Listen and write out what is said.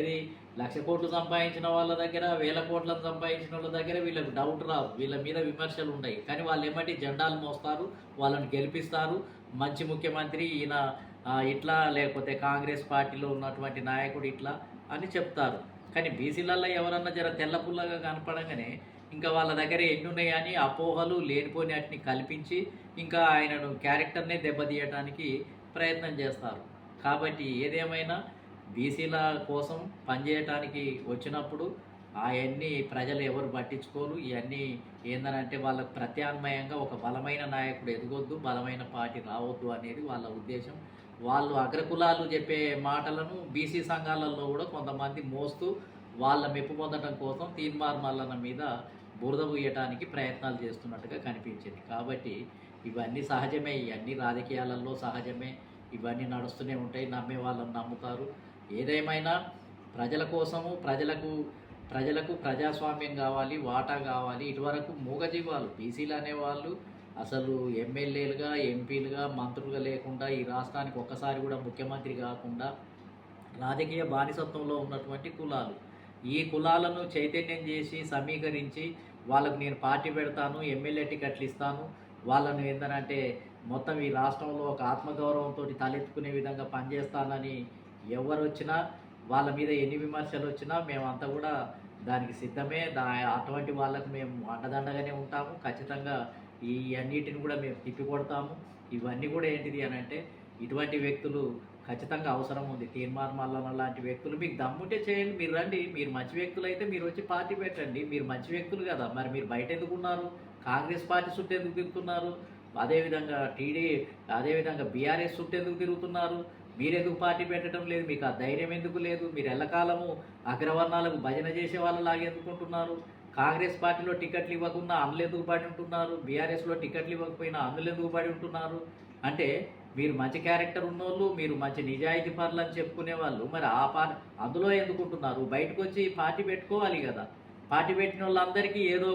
ఏది 1,00,000 కోట్లు సంపాదించిన వాళ్ళ దగ్గర 1,000 కోట్లను సంపాదించిన వాళ్ళ దగ్గర వీళ్ళకి డౌట్ రాదు, వీళ్ళ మీద విమర్శలు ఉంటాయి. కానీ వాళ్ళు ఏమంటే జెండాలు మోస్తారు, వాళ్ళని గెలిపిస్తారు. మంచి ముఖ్యమంత్రి ఈయన ఇట్లా, లేకపోతే కాంగ్రెస్ పార్టీలో ఉన్నటువంటి నాయకుడు ఇట్లా అని చెప్తారు. కానీ బీసీలలో ఎవరన్నా జర తెల్లపుల్లగా కనపడంగానే ఇంకా వాళ్ళ దగ్గర ఎన్ని ఉన్నాయని అపోహలు లేనిపోని వాటిని కల్పించి ఇంకా ఆయనను క్యారెక్టర్నే దెబ్బతీయడానికి ప్రయత్నం చేస్తారు. కాబట్టి ఏదేమైనా బీసీల కోసం పనిచేయటానికి వచ్చినప్పుడు అవన్నీ ప్రజలు ఎవరు పట్టించుకోరు. ఇవన్నీ ఏందనంటే వాళ్ళకు ప్రత్యామ్నాయంగా ఒక బలమైన నాయకుడు ఎదగొద్దు, బలమైన పార్టీ రావద్దు అనేది వాళ్ళ ఉద్దేశం. వాళ్ళు అగ్రకులాలు చెప్పే మాటలను బీసీ సంఘాలలో కూడా కొంతమంది మోస్తూ వాళ్ళ మెప్పు పొందడం కోసం తీన్మార్ మల్లన్న మీద బురద పూయటానికి ప్రయత్నాలు చేస్తున్నట్టుగా కనిపించింది. కాబట్టి ఇవన్నీ సహజమే, ఇవన్నీ రాజకీయాలలో సహజమే, ఇవన్నీ నడుస్తూనే ఉంటాయి. నమ్మే వాళ్ళని నమ్ముతారు. ఏదేమైనా ప్రజల కోసము ప్రజలకు ప్రజాస్వామ్యం కావాలి, వాటా కావాలి. ఇటువరకు మూగజీవాలు బీసీలు అనేవాళ్ళు అసలు ఎమ్మెల్యేలుగా, ఎంపీలుగా, మంత్రులుగా లేకుండా ఈ రాష్ట్రానికి ఒక్కసారి కూడా ముఖ్యమంత్రి కాకుండా రాజకీయ బానిసత్వంలో ఉన్నటువంటి కులాలు. ఈ కులాలను చైతన్యం చేసి సమీకరించి వాళ్ళకు నేను పార్టీ పెడతాను, ఎమ్మెల్యే టికెట్లు ఇస్తాను, వాళ్ళను ఏంటంటే మొత్తం ఈ రాష్ట్రంలో ఒక ఆత్మగౌరవంతో తలెత్తుకునే విధంగా పనిచేస్తానని ఎవరు వచ్చినా, వాళ్ళ మీద ఎన్ని విమర్శలు వచ్చినా మేమంతా కూడా దానికి సిద్ధమే. అటువంటి వాళ్ళకు మేము అండదండగానే ఉంటాము. ఖచ్చితంగా ఈ అన్నిటిని కూడా మేము తిప్పికొడతాము. ఇవన్నీ కూడా ఏంటిది అని అంటే ఇటువంటి వ్యక్తులు ఖచ్చితంగా అవసరం ఉంది. తీన్మార్ మల్లన్న లాంటి వ్యక్తులు మీకు దమ్ముంటే చేయండి, మీరు రండి. మీరు మంచి వ్యక్తులు అయితే మీరు వచ్చి పార్టీ పెట్టండి. మీరు మంచి వ్యక్తులు కదా, మరి మీరు బయట ఎందుకున్నారు? కాంగ్రెస్ పార్టీ చుట్టూ ఎందుకు తిరుగుతున్నారు? అదేవిధంగా బీఆర్ఎస్ చుట్టూ ఎందుకు తిరుగుతున్నారు? మీరెందుకు పార్టీ పెట్టడం లేదు? మీకు ఆ ధైర్యం ఎందుకు లేదు? మీరు ఎల్లకాలము అగ్రవర్ణాలకు భజన చేసే వాళ్ళలాగా ఎందుకుంటున్నారు? కాంగ్రెస్ పార్టీలో టికెట్లు ఇవ్వకుండా అందులో ఎందుకు పడి ఉంటున్నారు? బీఆర్ఎస్లో టికెట్లు ఇవ్వకపోయినా అందులో ఎందుకు పడి ఉంటున్నారు? అంటే మీరు మంచి క్యారెక్టర్ ఉన్నోళ్ళు, మీరు మంచి నిజాయితీ పరులు అని చెప్పుకునే వాళ్ళు మరి అందులో ఎందుకుంటున్నారు? బయటకు వచ్చి పార్టీ పెట్టుకోవాలి కదా. పార్టీ పెట్టిన వాళ్ళందరికీ ఏదో